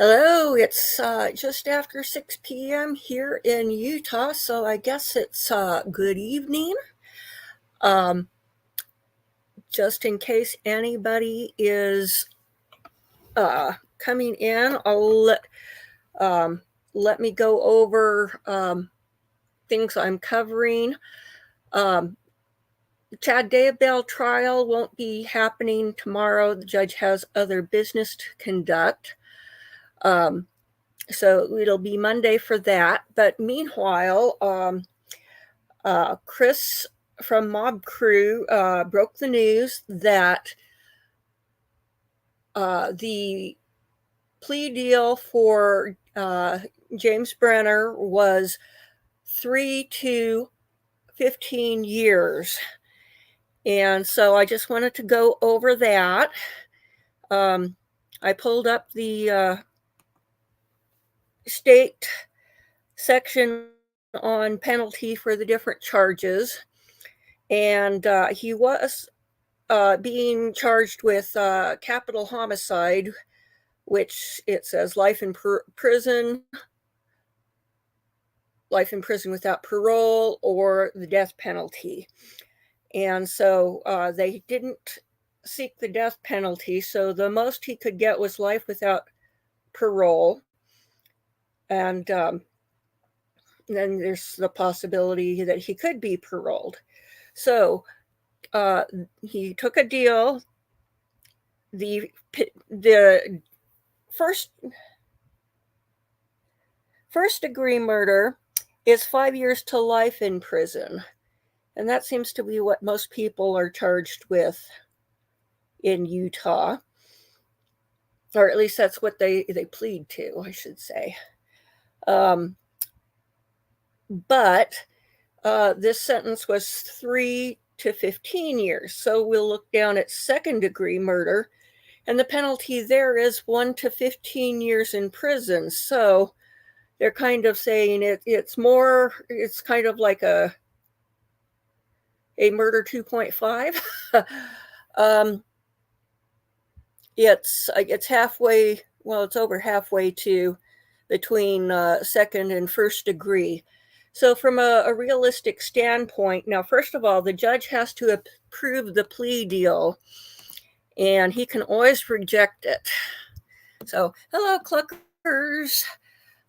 Hello, it's just after 6 p.m. here in Utah, so I guess it's good evening. Um, just in case anybody is coming in, let me go over things I'm covering. Chad Daybell trial won't be happening tomorrow. The judge has other business to conduct. So it'll be Monday for that. But meanwhile, Chris from Mob Crew broke the news that the plea deal for James Brenner was 3 to 15 years. And so I just wanted to go over that. I pulled up the state section on penalty for the different charges. And he was being charged with capital homicide, which it says life in prison without parole, or the death penalty. And so they didn't seek the death penalty, so the most he could get was life without parole. And then there's the possibility that he could be paroled. So he took a deal. The first degree murder is 5 years to life in prison. And that seems to be what most people are charged with in Utah. Or at least that's what they plead to, I should say. But this sentence was 3 to 15 years. So we'll look down at second degree murder, and the penalty there is 1 to 15 years in prison. So they're kind of saying it's kind of like a murder 2.5. It's halfway, well, it's over halfway to between second and first degree. So from a realistic standpoint, now, first of all, the judge has to approve the plea deal, and he can always reject it. So, hello, Cluckers.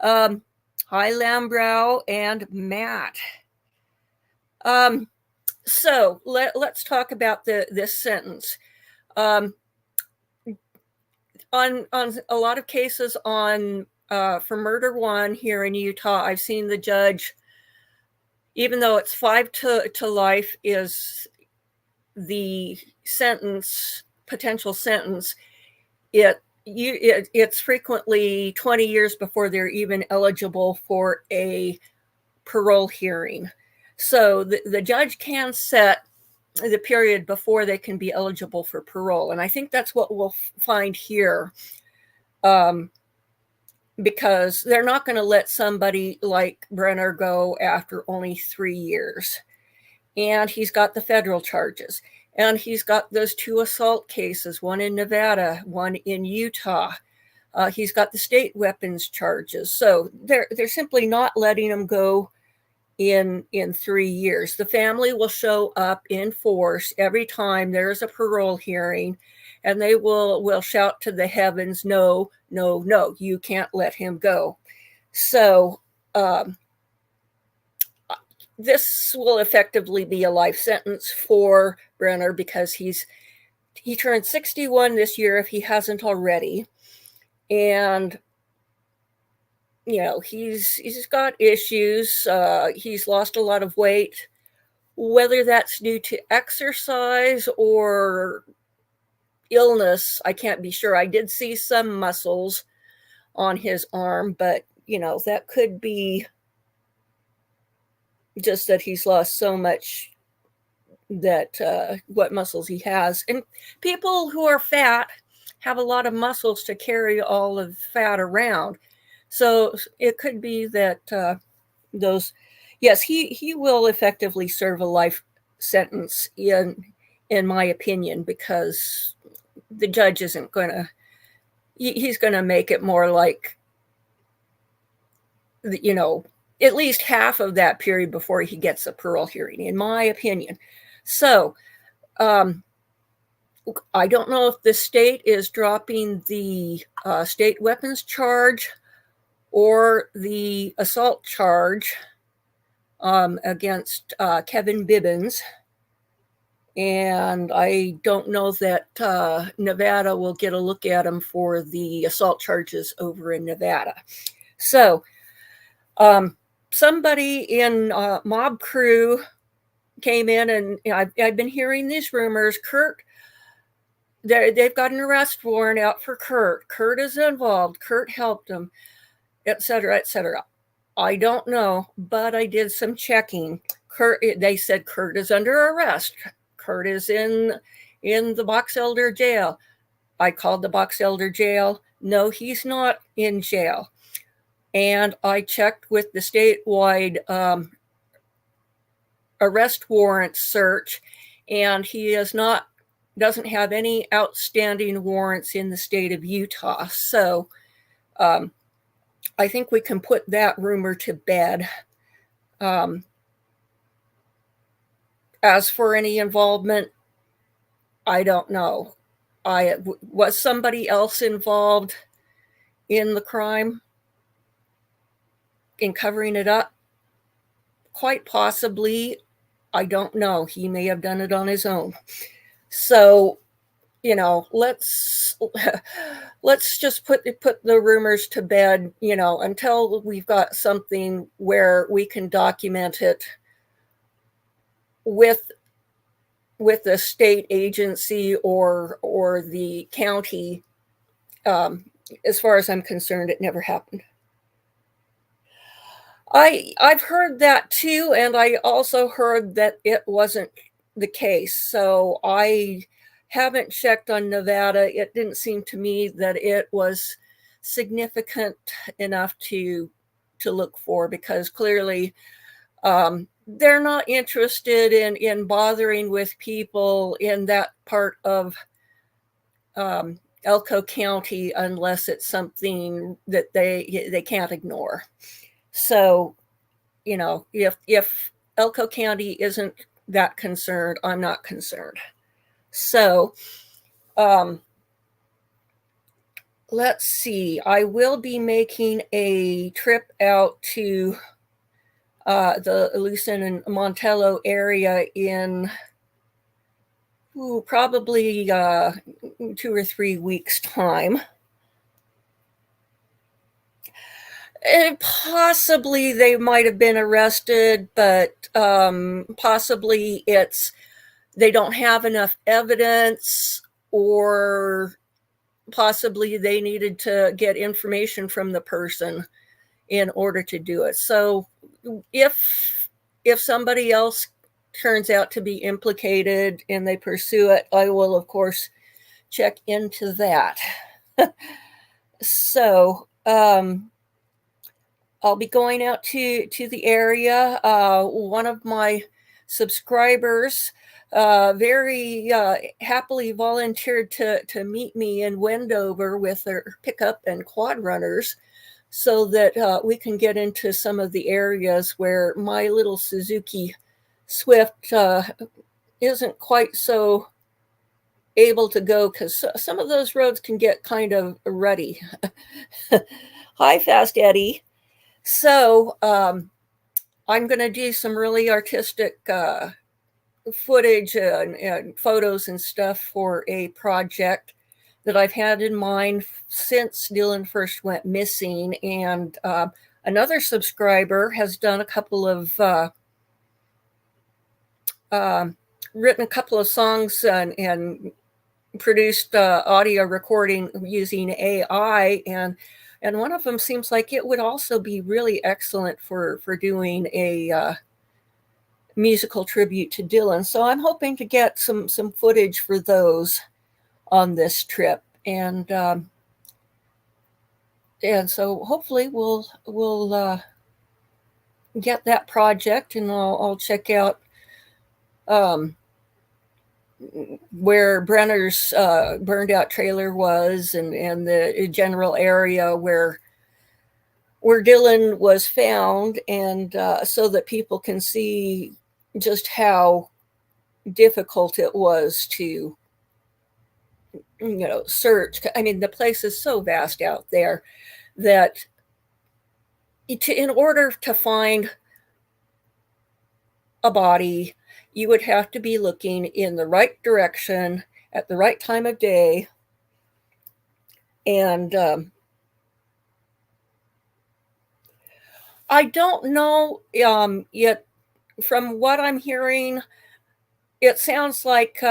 Hi, Lambrow and Matt. So let's talk about this sentence. On a lot of cases for murder 1 here in Utah, I've seen the judge, even though it's 5 to life is the potential sentence, it's frequently 20 years before they're even eligible for a parole hearing. So the judge can set the period before they can be eligible for parole. And I think that's what we'll find here, because they're not going to let somebody like Brenner go after only 3 years. And he's got the federal charges. And he's got those 2 assault cases, one in Nevada, one in Utah. He's got the state weapons charges. So they're simply not letting him go in 3 years. The family will show up in force every time there's a parole hearing, and they will shout to the heavens, no, no, no, you can't let him go. So this will effectively be a life sentence for Brenner, because he turned 61 this year if he hasn't already. And he's got issues. He's lost a lot of weight, whether that's due to exercise or illness, I can't be sure. I did see some muscles on his arm, but that could be just that he's lost so much, that what muscles he has. And people who are fat have a lot of muscles to carry all of fat around. So it could be that yes, he will effectively serve a life sentence, in my opinion, because the judge isn't going to, he's going to make it more like, you know, at least half of that period before he gets a parole hearing, in my opinion. So I don't know if the state is dropping the state weapons charge or the assault charge against Kevin Bibbins. And I don't know that Nevada will get a look at him for the assault charges over in Nevada. So somebody in Mob Crew came in, and I've been hearing these rumors. Kurt, they've got an arrest warrant out for Kurt. Kurt is involved. Kurt helped him, etc., etc. I don't know, but I did some checking. They said Kurt is under arrest. Kurt is in the Box Elder jail. I called the Box Elder jail. No, he's not in jail. And I checked with the statewide arrest warrant search, and he doesn't have any outstanding warrants in the state of Utah. So I think we can put that rumor to bed. As for any involvement, I don't know. Was somebody else involved in the crime, in covering it up? Quite possibly. I don't know. He may have done it on his own. So, you know, let's just put the rumors to bed, you know, until we've got something where we can document it with the state agency or the county. As far as I'm concerned, it never happened. I've heard that too, and I also heard that it wasn't the case. So I haven't checked on Nevada. It didn't seem to me that it was significant enough to look for, because clearly they're not interested in bothering with people in that part of Elko County unless it's something that they can't ignore. So, you know, if Elko County isn't that concerned, I'm not concerned. So, let's see. I will be making a trip out to the Lucin and Montello area in probably 2 or 3 weeks' time. And possibly they might have been arrested, but possibly they don't have enough evidence, or possibly they needed to get information from the person in order to do it. So if somebody else turns out to be implicated and they pursue it, I will, of course, check into that. So I'll be going out to the area. One of my subscribers very happily volunteered to meet me in Wendover with their pickup and quad runners, so that we can get into some of the areas where my little Suzuki Swift isn't quite so able to go, because some of those roads can get kind of rutty. Hi, Fast Eddie. So I'm going to do some really artistic footage and photos and stuff for a project that I've had in mind since Dylan first went missing. And another subscriber has done a couple of written a couple of songs and produced audio recording using AI, and one of them seems like it would also be really excellent for doing a musical tribute to Dylan. So I'm hoping to get some footage for those on this trip, and so hopefully we'll get that project, and I'll check out where Brenner's burned out trailer was, and the general area where Dylan was found, and so that people can see just how difficult it was to, search. I mean, the place is so vast out there that in order to find a body, you would have to be looking in the right direction at the right time of day. And I don't know yet. From what I'm hearing, it sounds like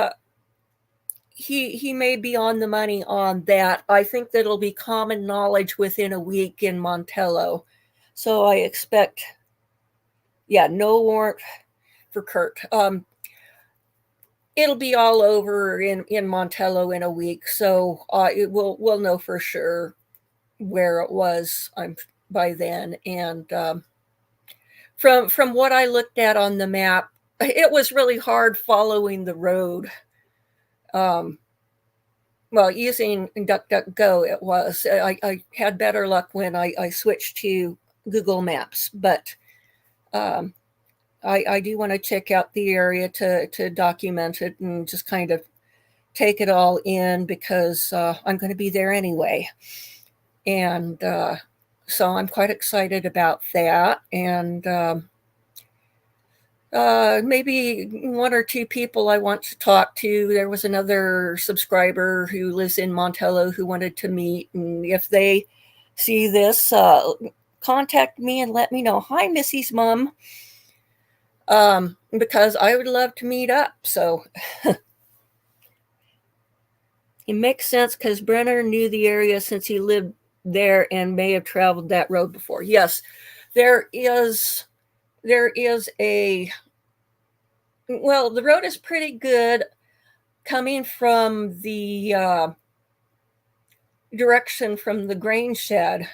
he may be on the money on that. I think that it'll be common knowledge within a week in Montello. So I expect, no warrant for Kurt. It'll be all over in Montello in a week, so we'll know for sure where it was by then. And from what I looked at on the map, it was really hard following the road. Well, using DuckDuckGo, it was. I had better luck when I switched to Google Maps, but I do want to check out the area to document it and just kind of take it all in, because I'm going to be there anyway. And so I'm quite excited about that. And maybe one or two people I want to talk to. There was another subscriber who lives in Montello who wanted to meet. And if they see this, contact me and let me know. Hi, Missy's mom. Because I would love to meet up. So it makes sense, because Brenner knew the area since he lived there and may have traveled that road before. Yes, there is a, well, the road is pretty good coming from the direction from the grain shed.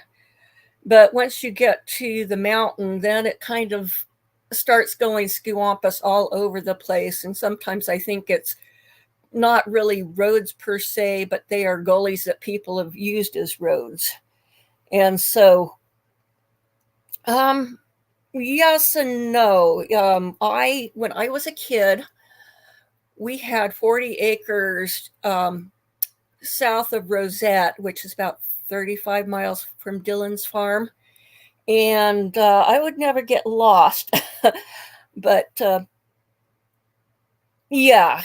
But once you get to the mountain, then it kind of starts going skewampus all over the place. And sometimes I think it's not really roads per se, but they are gullies that people have used as roads. And so, yes and no. When I was a kid, we had 40 acres south of Rosette, which is about 35 miles from Dylan's farm. And I would never get lost. But yeah,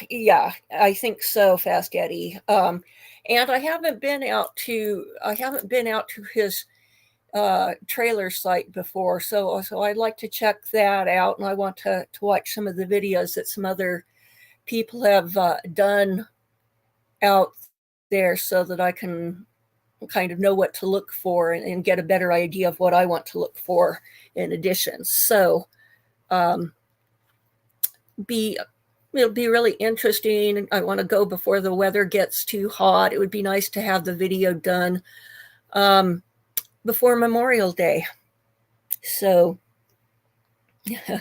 I think so, Fast Eddie. And I haven't been out to his trailer site before, so I'd like to check that out, and I want to watch some of the videos that some other people have done out there, so that I can kind of know what to look for and get a better idea of what I want to look for in addition. So it'll be really interesting. I want to go before the weather gets too hot. It would be nice to have the video done before Memorial Day. So yeah,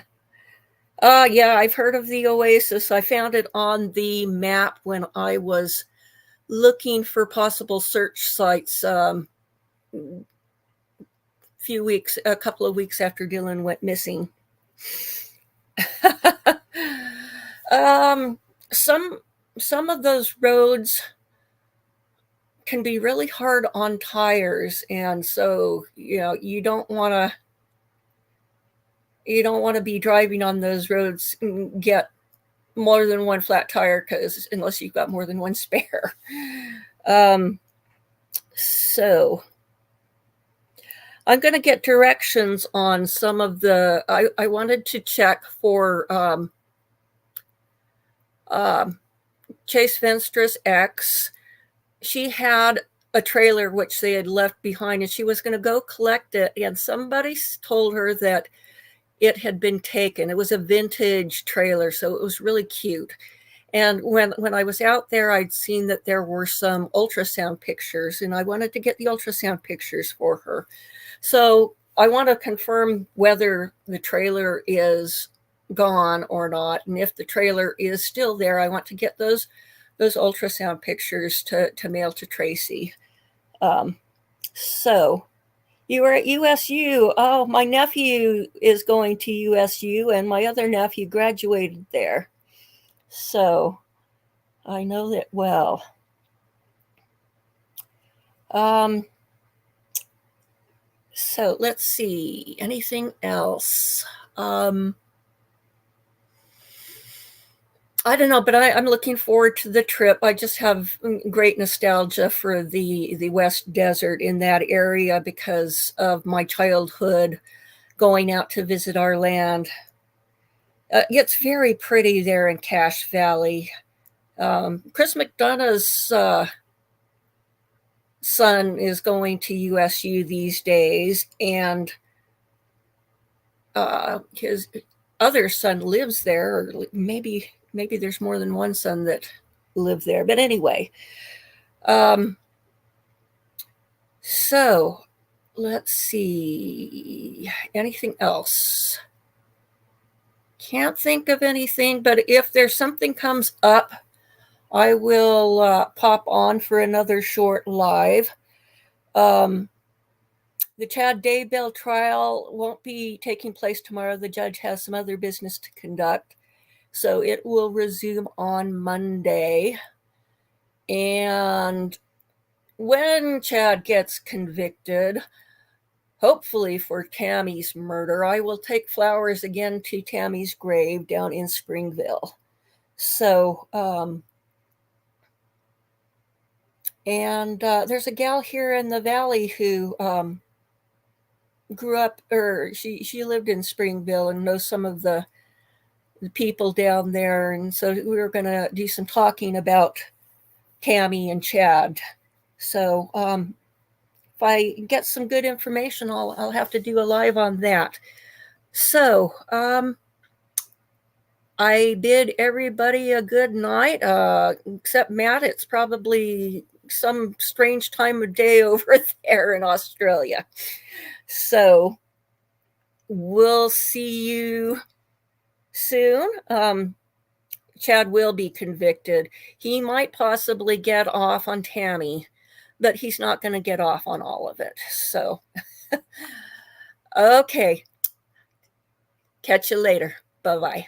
I've heard of the oasis. I found it on the map when I was looking for possible search sites a couple of weeks after Dylan went missing. Some of those roads can be really hard on tires, and so you don't want to be driving on those roads and get more than one flat tire, because unless you've got more than one spare. So I'm going to get directions on some of the, I wanted to check for Chase Venstress X. She had a trailer which they had left behind, and she was going to go collect it, and somebody told her that it had been taken. It was a vintage trailer, so it was really cute. And when I was out there, I'd seen that there were some ultrasound pictures, and I wanted to get the ultrasound pictures for her. So I want to confirm whether the trailer is gone or not. And if the trailer is still there, I want to get those ultrasound pictures to mail to Tracy. So you were at USU. Oh, my nephew is going to USU, and my other nephew graduated there. So I know that well. So let's see. Anything else? I don't know, but I'm looking forward to the trip. I just have great nostalgia for the West Desert in that area because of my childhood going out to visit our land. It's very pretty there in Cache Valley. Chris McDonough's son is going to USU these days, and his other son lives there, or maybe there's more than one son that live there. But anyway, so let's see. Anything else? Can't think of anything, but if there's something comes up, I will pop on for another short live. The Chad Daybell trial won't be taking place tomorrow. The judge has some other business to conduct. So it will resume on Monday. And when Chad gets convicted, hopefully for Tammy's murder, I will take flowers again to Tammy's grave down in Springville. So, and there's a gal here in the valley who grew up, or she lived in Springville and knows some of the people down there. And so we were going to do some talking about Tammy and Chad. So if I get some good information, I'll have to do a live on that. So I bid everybody a good night, except Matt. It's probably some strange time of day over there in Australia. So we'll see you soon. Chad will be convicted. He might possibly get off on Tammy, but he's not going to get off on all of it. So, okay. Catch you later. Bye-bye.